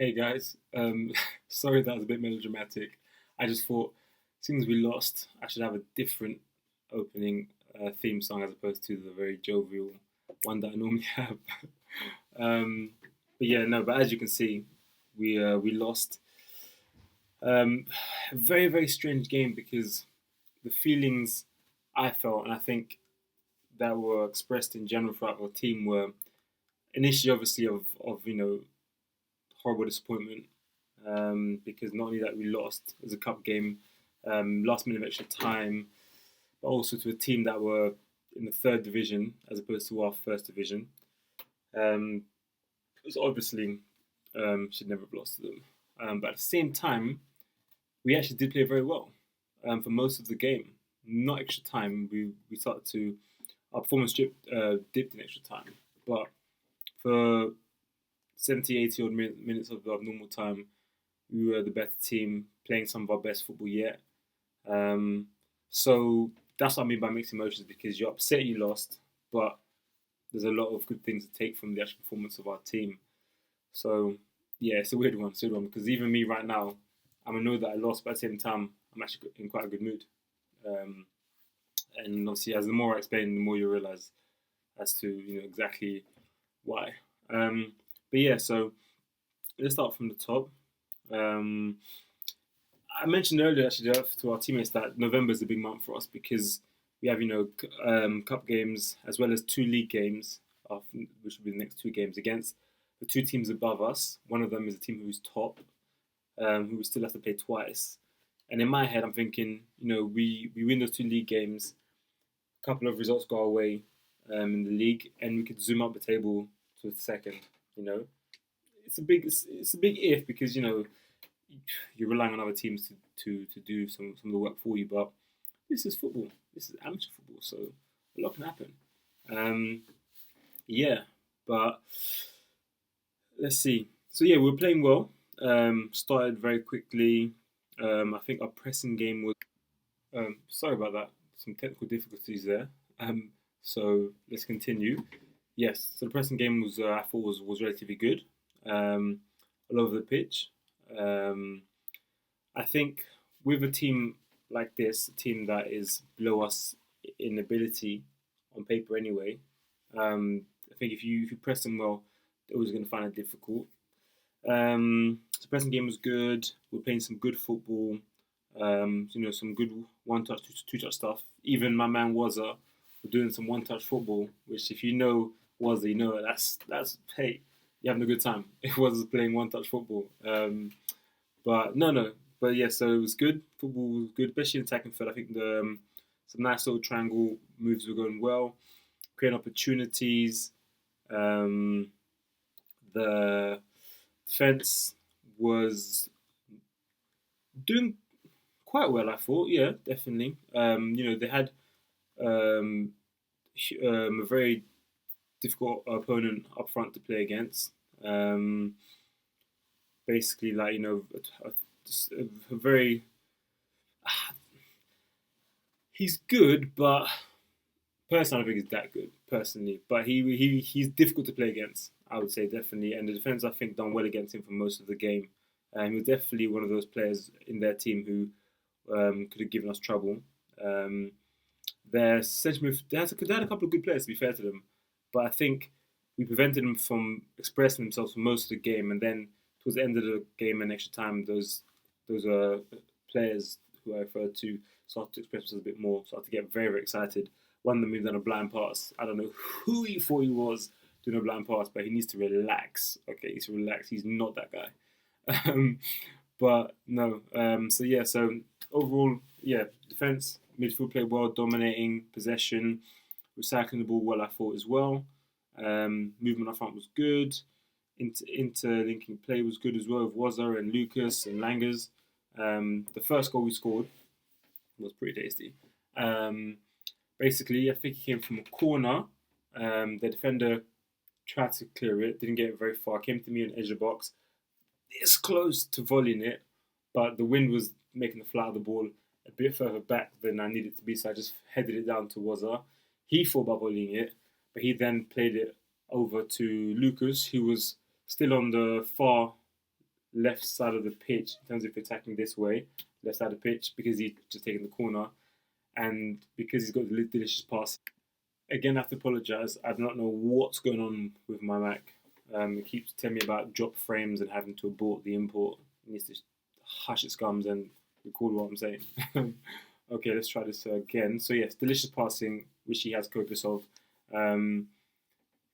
Hey guys, sorry that was a bit melodramatic. I just thought, since we lost, I should have a different opening theme song as opposed to the very jovial one that I normally have. um, but yeah, no. But as you can see, we lost. A very very strange game because the feelings I felt, and I think that were expressed in general throughout our team, were initially obviously of horrible disappointment because not only that we lost as a cup game, last minute of extra time, but also to a team that were in the third division as opposed to our first division. Um, it was obviously should never have lost to them. But at the same time, we actually did play very well for most of the game. Not extra time. We started to our performance dipped in extra time, but for 70, 80 odd minutes of normal time, we were the better team, playing some of our best football yet. Um, so that's what I mean by mixed emotions because you're upset you lost, but there's a lot of good things to take from the actual performance of our team. So yeah, it's a weird one, because even me right now, I'm annoyed that I lost, but at the same time, I'm actually in quite a good mood. Um, and obviously, as the more I explain, the more you realize as to exactly why. But yeah, so let's start from the top. Um, I mentioned earlier actually to our teammates that November is a big month for us because we have cup games as well as two league games, which will be the next two games against the two teams above us. One of them is a team who's top, who we still have to play twice. And in my head, I'm thinking, we win those two league games, a couple of results go our way in the league, and we could zoom up the table to the second. You know, it's a big if because you're relying on other teams to do some of the work for you. But this is football. This is amateur football, so a lot can happen. Um, yeah, but let's see. So yeah, we were playing well. Started very quickly. I think our pressing game was. Sorry about that. Some technical difficulties there. So let's continue. Yes, so the pressing game was I thought was relatively good. All over the pitch. Um, I think with a team like this, a team that is below us in ability on paper anyway, I think if you press them well, they're always going to find it difficult. The pressing game was good. We're playing some good football. Some good one touch, two touch stuff. Even my man Wazza were doing some one touch football, which if you know Wazza, you know that's hey, you're having a good time. It was playing one touch football. But no. But yeah, so it was good. Football was good, especially in attacking third. I think some nice little triangle moves were going well, creating opportunities. Um, the defense was doing quite well, I thought. Yeah, definitely. They had um, a very difficult opponent up front to play against. Um, Basically, like a very he's good, but personally, I don't think he's that good personally. But he's difficult to play against. I would say definitely, and the defense I think done well against him for most of the game. He was definitely one of those players in their team who could have given us trouble. Um, their centre move, they had a couple of good players to be fair to them, but I think we prevented them from expressing themselves for most of the game, and then towards the end of the game and extra time, those players who I referred to started to express themselves a bit more, started to get very very excited. One of them moved on a blind pass. I don't know who he thought he was doing a blind pass, but he needs to relax. Okay, he needs to relax. He's not that guy. Um, but no, so yeah, so overall, yeah, defense, midfield played well, dominating possession, recycling the ball well. I thought as well. Movement up front was good. Interlinking play was good as well with Wazza and Lucas and Langers. The first goal we scored was pretty tasty. Um, Basically, I think he came from a corner. The defender tried to clear it, didn't get it very far. Came to me on the edge of the box, this close to volleying it, but the wind was making the flight of the ball a bit further back than I needed to be, so I just headed it down to Wazza. He thought about volleying it, but he then played it over to Lucas, who was still on the far left side of the pitch in terms of attacking this way, left side of the pitch, because he's just taking the corner, and because he's got the delicious pass. Again, I have to apologise. I do not know what's going on with my Mac. It keeps telling me about drop frames and having to abort the import. It needs to hush its gums and record what I'm saying. Okay, let's try this again. So yes, delicious passing, which he has copious of. Um,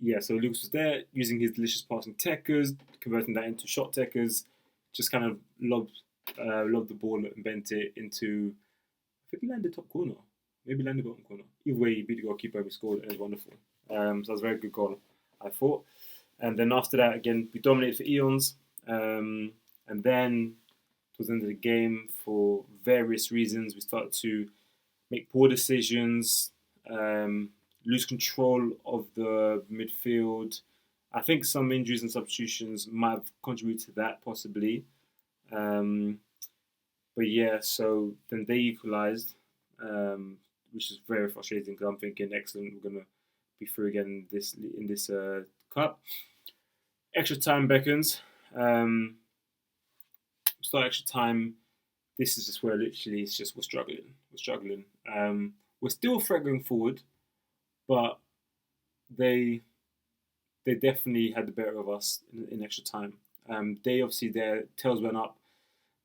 yeah, so Lucas was there using his delicious passing techers, converting that into shot techers, just kind of lobbed the ball and bent it into, I think he landed top corner, maybe landed bottom corner. Either way, he beat the goalkeeper and we scored, and it was wonderful. So that was a very good goal, I thought. And then after that, again, we dominated for eons. And then towards the end of the game, for various reasons, we started to make poor decisions, lose control of the midfield. I think some injuries and substitutions might have contributed to that, possibly. Um, but yeah, so then they equalised, which is very frustrating because I'm thinking, excellent, we're gonna be through again in this cup. Extra time beckons. Start extra time. This is just where literally it's just we're struggling. We're struggling. We're still a threat going forward, but they definitely had the better of us in extra time. They obviously their tails went up.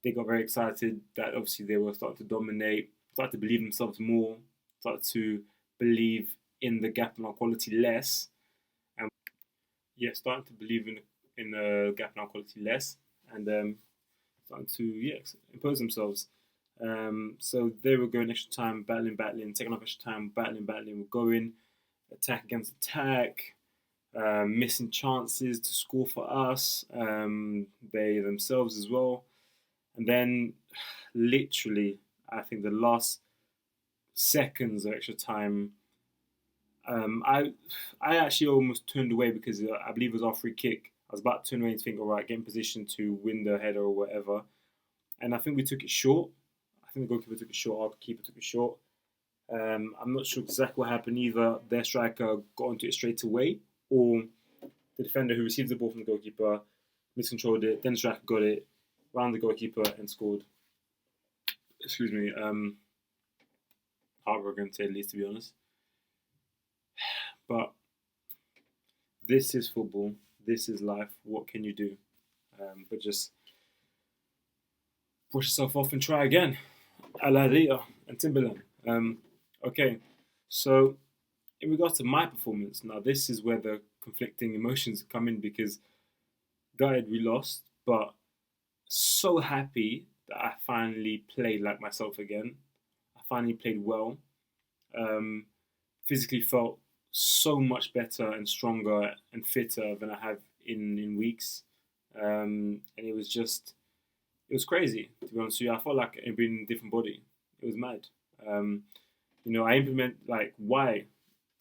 They got very excited that obviously they were starting to dominate, started to believe themselves more, started to believe in the gap in our quality less, and yeah, starting to believe in the gap in our quality less, and starting to impose themselves. So they were going extra time, battling, taking off extra time, battling, we're going attack against attack, missing chances to score for us, they themselves as well. And then, literally, I think the last seconds of extra time, I actually almost turned away because I believe it was our free kick. I was about to turn away and think, all right, get in position to win the header or whatever. And I think we took it short. I think the goalkeeper took it short, our keeper took it short. I'm not sure exactly what happened. Either their striker got onto it straight away, or the defender who received the ball from the goalkeeper miscontrolled it. Then the striker got it, round the goalkeeper and scored. Excuse me. Heartbroken to say the least, to be honest. But this is football. This is life. What can you do? But just push yourself off and try again. Alalita and Timberland. Okay, so in regards to my performance, now this is where the conflicting emotions come in because, gutted, we lost, but so happy that I finally played like myself again. I finally played well. Physically felt so much better and stronger and fitter than I have in weeks. And it was crazy, to be honest with you. I felt like I'd been in a different body. It was mad. I implement like why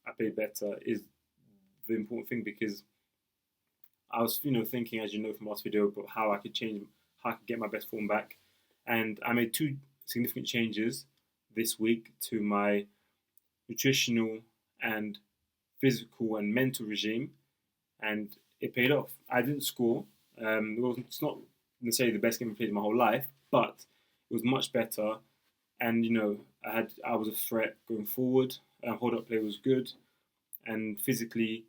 I played better is the important thing because I was, thinking, as you know from last video, about how I could change, how I could get my best form back, and I made two significant changes this week to my nutritional and physical and mental regime, and it paid off. I didn't score. It's not necessarily the best game I've played in my whole life, but it was much better. And I was a threat going forward. Hold up play was good, and physically,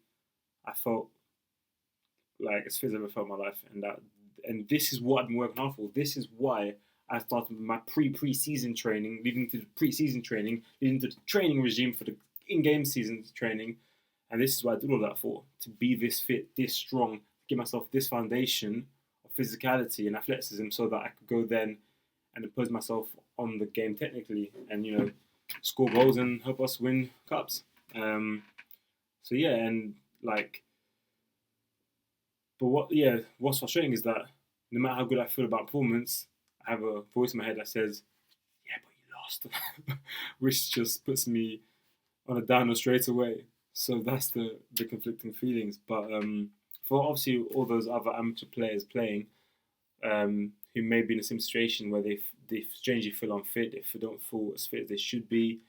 I felt like as fit as I've ever felt in my life. And this is what I've been working hard for. This is why I started my pre-season training, leading to the pre-season training, leading to the training regime for the in-game season training. And this is what I did all that for, to be this fit, this strong, give myself this foundation of physicality and athleticism so that I could go then and impose myself on the game technically and, score goals and help us win cups. So yeah, and like, but what's frustrating is that no matter how good I feel about performance, I have a voice in my head that says, yeah, but you lost, which just puts me on a downer straight away. So that's the conflicting feelings. But for obviously all those other amateur players playing, who may be in the same situation where they strangely feel unfit, they don't feel as fit as they should be,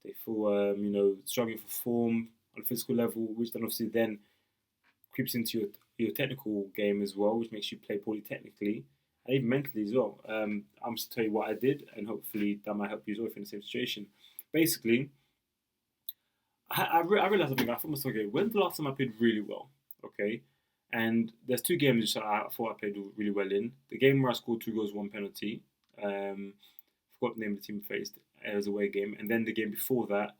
they feel struggling for form on a physical level, which then obviously then creeps into your your technical game as well, which makes you play poorly technically and even mentally as well. I'm just tell you what I did, and hopefully that might help you as well if you're in the same situation. Basically, I realized something. I thought myself, okay, when's the last time I played really well? Okay, and there's two games which I thought I played really well in. The game where I scored 2 goals, 1 penalty. Forgot the name of the team we faced. It was a away game, and then the game before that,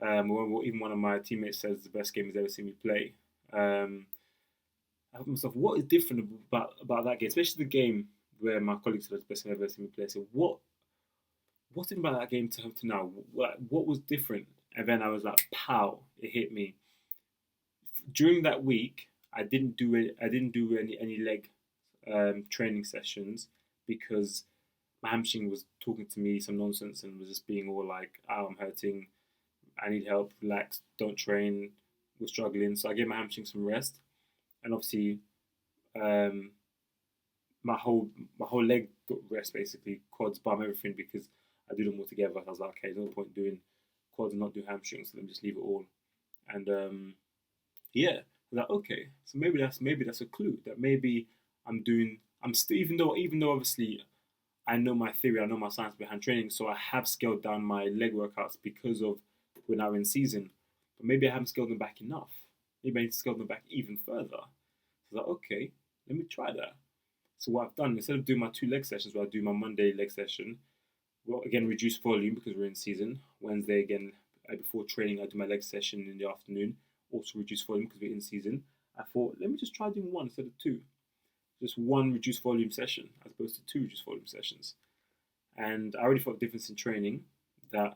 even one of my teammates says the best game he's ever seen me play. I thought to myself, what is different about that game, especially the game where my colleague said it's the best game I've ever seen me play. So what's different about that game to now? What was different? And then I was like, pow! It hit me. During that week, I didn't do it. I didn't do any leg training sessions because my hamstring was talking to me some nonsense and was just being all like, "Oh, I'm hurting. I need help. Relax. Don't train. We're struggling." So I gave my hamstring some rest, and obviously, um, my whole leg got rest basically, quads, bum, everything because I do them all together. I was like, okay, there's no point doing quads and not do hamstrings, so let me just leave it all. And yeah, I was like, okay, so maybe that's a clue that maybe I'm still even though obviously I know my theory, I know my science behind training, so I have scaled down my leg workouts because of we're now in season. But maybe I haven't scaled them back enough. Maybe I need to scale them back even further. So I was like, okay, let me try that. So what I've done, instead of doing my 2 leg sessions where I do my Monday leg session, well, again, reduce volume because we're in season. Wednesday, again, before training, I do my leg session in the afternoon. Also reduce volume because we're in season. I thought, let me just try doing one instead of two. Just one reduced volume session as opposed to 2 reduced volume sessions. And I already felt the difference in training. That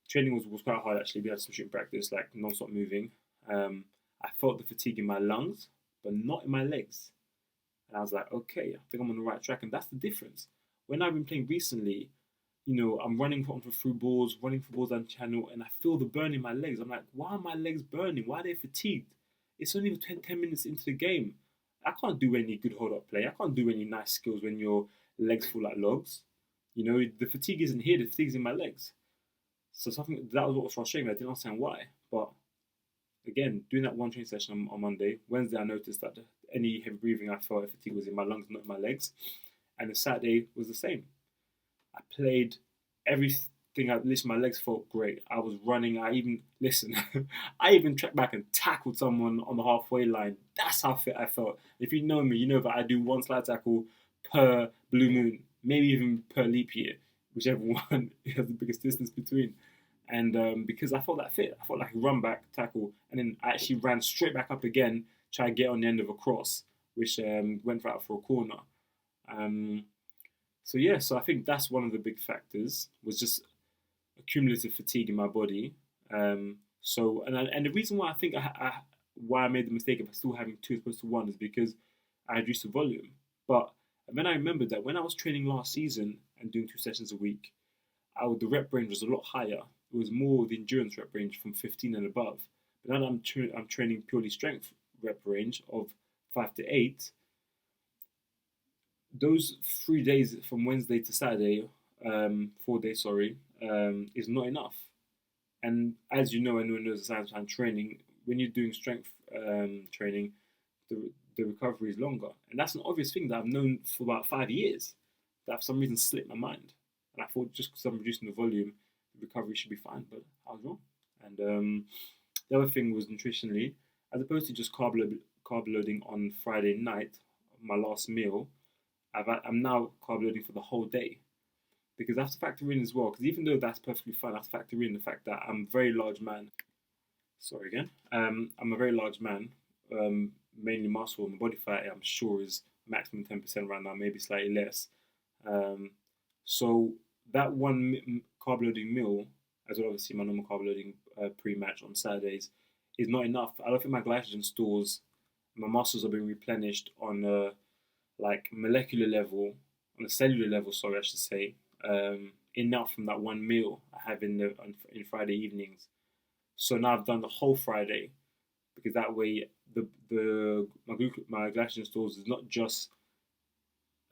training was quite hard actually. We had some shooting practice, like non-stop moving. I felt the fatigue in my lungs, but not in my legs. And I was like, okay, I think I'm on the right track. And that's the difference. When I've been playing recently, I'm running onto through balls, running for balls down channel, and I feel the burn in my legs. I'm like, why are my legs burning? Why are they fatigued? It's only 10 minutes into the game. I can't do any good hold up play. I can't do any nice skills when your legs feel like logs. The fatigue isn't here, the fatigue's in my legs. So something that was what was frustrating. I didn't understand why. But again, doing that one training session on Monday, Wednesday I noticed that any heavy breathing I felt fatigue was in my lungs, not in my legs. And the Saturday was the same. I played everything. Listen, my legs felt great. I was running. I even tracked back and tackled someone on the halfway line. That's how fit I felt. If you know me, you know that I do one slide tackle per blue moon, maybe even per leap year, whichever one has the biggest distance between. And because I felt that fit, I felt like a run back tackle, and then I actually ran straight back up again, try to get on the end of a cross, which went right out for a corner. Um, so yeah, so I think that's one of the big factors was just accumulative fatigue in my body. And the reason why I think why I made the mistake of still having two as opposed to one is because I reduced the volume. But then I remembered that when I was training last season and doing 2 sessions a week, the rep range was a lot higher. It was more the endurance rep range from 15 and above. But now that I'm training purely strength rep range of 5 to 8, those 3 days from Wednesday to Saturday, 4 days, sorry, is not enough. And as you know, anyone knows the science behind training, when you're doing strength training, the recovery is longer. And that's an obvious thing that I've known for about 5 years that for some reason slipped my mind. And I thought just because I'm reducing the volume, the recovery should be fine, but I was wrong. And the other thing was nutritionally, as opposed to just carb loading on Friday night, my last meal, I'm now carb loading for the whole day because I have to factor in as well. Because even though that's perfectly fine, I have to factor in the fact that I'm a very large man. Sorry again. I'm a very large man, mainly muscle, and the body fat I'm sure is maximum 10% right now, maybe slightly less. So that one carb loading meal, as well obviously my normal carb loading pre-match on Saturdays, is not enough. I don't think my glycogen stores, my muscles are being replenished on a like molecular level, on a cellular level, sorry, I should say, enough from that one meal I have in Friday evenings. So now I've done the whole Friday because that way my glycogen stores is not just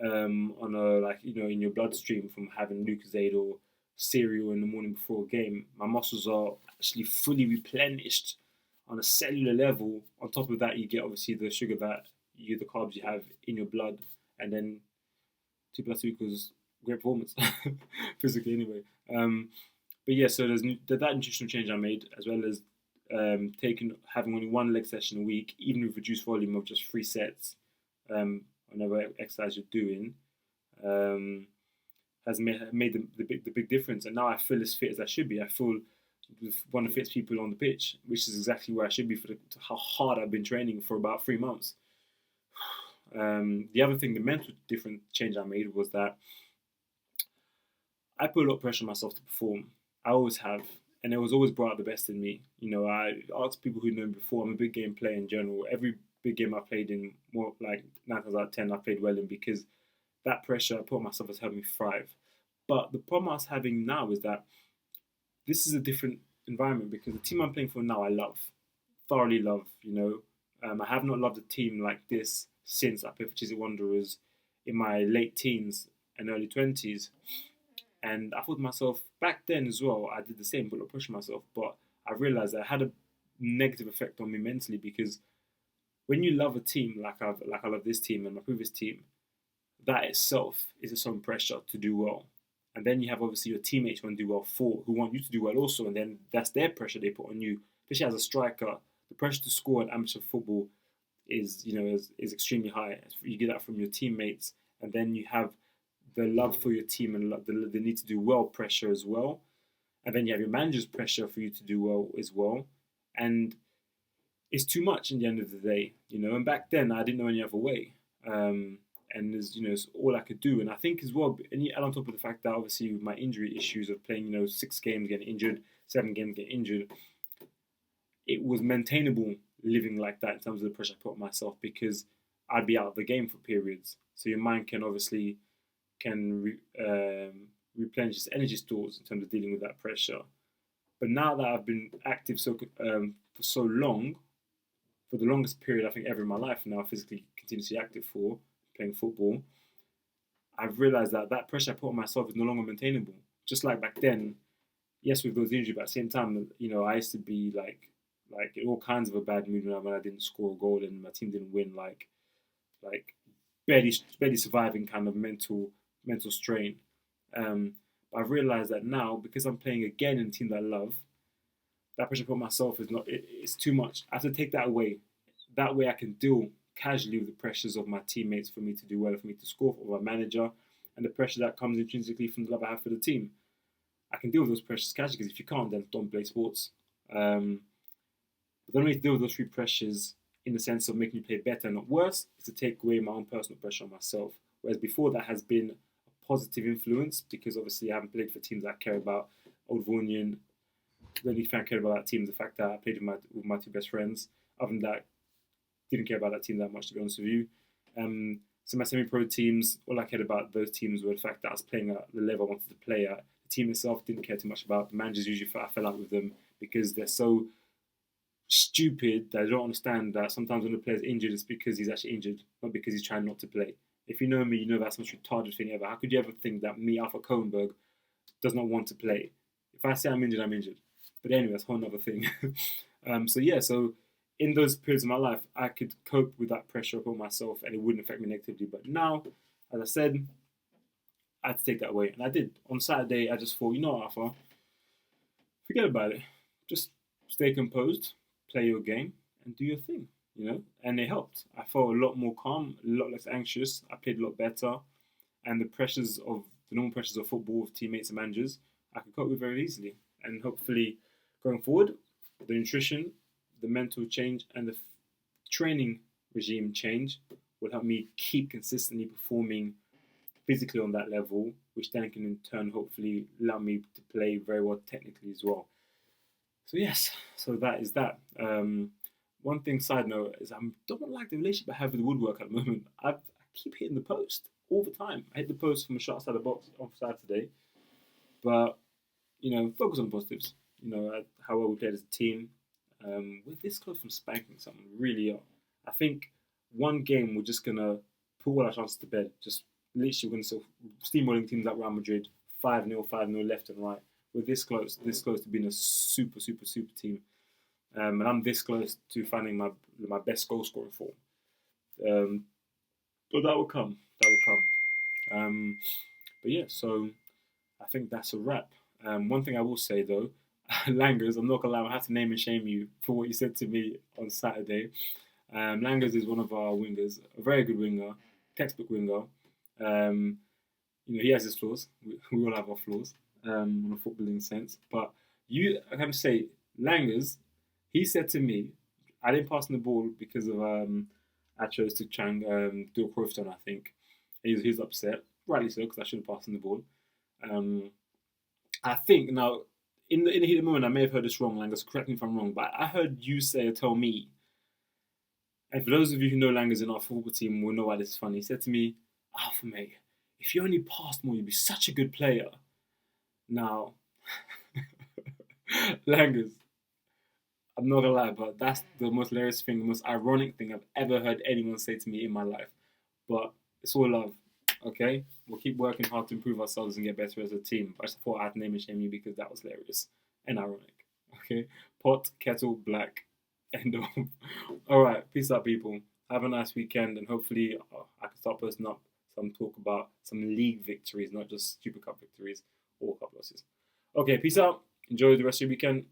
on a in your bloodstream from having Lucozade or cereal in the morning before a game. My muscles are actually fully replenished on a cellular level. On top of that, you get obviously the sugar that the carbs you have in your blood, and then 2 plus 2 equals great performance, physically anyway. But yeah, so there's that nutritional change I made, as well as having only one leg session a week, even with reduced volume of just 3 sets, whenever exercise you're doing, um, has made the big difference. And now I feel as fit as I should be. I feel one of the fittest people on the pitch, which is exactly where I should be for how hard I've been training for about 3 months. The other thing, the mental different change I made was that I put a lot of pressure on myself to perform. I always have, and it was always brought out the best in me. I asked people who know me before. I'm a big game player in general. Every big game I played in, more like 9 times out of 10, I played well in, because that pressure I put on myself has helped me thrive. But the problem I was having now is that this is a different environment, because the team I'm playing for now I love, thoroughly love. I have not loved a team like this since I played for Chiswick Wanderers in my late teens and early 20s. And I thought to myself, back then as well, I did the same, but not pushing myself. But I realized that it had a negative effect on me mentally, because when you love a team like I love this team and my previous team, that itself is its own pressure to do well. And then you have obviously your teammates who want to do well who want you to do well also, and then that's their pressure they put on you. Especially as a striker, the pressure to score in amateur football is extremely high. You get that from your teammates, and then you have the love for your team and the need to do well pressure as well, and then you have your manager's pressure for you to do well as well, and it's too much in the end of the day. And back then I didn't know any other way. And it's all I could do. And I think as well, and on top of the fact that obviously with my injury issues of playing 6 games getting injured, 7 games getting injured, it was maintainable living like that in terms of the pressure I put on myself, because I'd be out of the game for periods. So your mind can obviously replenish its energy stores in terms of dealing with that pressure. But now that I've been active for so long, for the longest period I think ever in my life now, physically continuously active for playing football, I've realised that pressure I put on myself is no longer maintainable. Just like back then, yes, with those injuries, but at the same time, I used to be like in all kinds of a bad mood when I didn't score a goal and my team didn't win, like barely surviving kind of mental strain. But I've realised that now, because I'm playing again in a team that I love, that pressure I put on myself is not. It's too much. I have to take that away. That way, I can deal casually with the pressures of my teammates for me to do well, for me to score, for my manager, and the pressure that comes intrinsically from the love I have for the team. I can deal with those pressures casually, because if you can't, then don't play sports. But the only way to deal with those 3 pressures, in the sense of making you play better, not worse, is to take away my own personal pressure on myself. Whereas before, that has been a positive influence, because obviously I haven't played for teams that I care about. Old Vunion, the only thing I cared about that team is the fact that I played with my 2 best friends. Other than that, didn't care about that team that much, to be honest with you. So my semi-pro teams, all I cared about those teams were the fact that I was playing at the level I wanted to play at. The team itself didn't care too much about. The managers usually I fell out with them, because they're so stupid that I don't understand that sometimes when the player's injured, it's because he's actually injured, not because he's trying not to play. If you know me, you know that's the most retarded thing ever. How could you ever think that me, Alpha Cohenberg, does not want to play? If I say I'm injured, I'm injured. But anyway, that's a whole other thing. So in those periods of my life, I could cope with that pressure upon myself and it wouldn't affect me negatively. But now, as I said, I had to take that away. And I did. On Saturday, I just thought, Alpha, forget about it. Just stay composed, play your game, and do your thing. And it helped. I felt a lot more calm, a lot less anxious. I played a lot better. And the normal pressures of football with teammates and managers, I could cope with very easily. And hopefully, going forward, the nutrition, the mental change, and the training regime change will help me keep consistently performing physically on that level, which then can in turn hopefully allow me to play very well technically as well. So yes, so that is that. One thing, side note, is I don't like the relationship I have with the woodwork at the moment. I keep hitting the post all the time. I hit the post from a shot outside the box on Saturday, but focus on the positives. How well we played as a team. We're this close from spanking someone, really are. I think one game we're just gonna put all our chances to bed. Just literally, we're gonna steamrolling teams like Real Madrid, 5-0, 5-0 left and right. We're this close to being a super, super, super team. and I'm this close to finding my best goal scoring form. Um, but that will come. That will come. But yeah, so I think that's a wrap. One thing I will say though, Langers, I'm not gonna lie, I have to name and shame you for what you said to me on Saturday. Langers is one of our wingers, a very good winger, textbook winger. Um, he has his flaws. We all have our flaws in a footballing sense. But I can say, Langers, he said to me, I didn't pass him the ball because of I chose to try and do a Cruyff turn, I think. He's upset, rightly so, because I should have passed him the ball. Um, I think now, in the heat of the moment, I may have heard this wrong, Langers. Correct me if I'm wrong, but I heard you say or tell me, and for those of you who know Langers in our football team will know why this is funny. He said to me, Alpha mate, if you only passed more, you'd be such a good player. Now, Langers, I'm not gonna lie, but that's the most hilarious thing, the most ironic thing I've ever heard anyone say to me in my life. But it's all love, okay? We'll keep working hard to improve ourselves and get better as a team. But I just thought I'd name and shame you because that was hilarious and ironic, okay? Pot, kettle, black, end of. All right, peace out, people. Have a nice weekend, and hopefully I can start posting up some talk about some league victories, not just Super Cup victories or cup losses. Okay, peace out. Enjoy the rest of your weekend.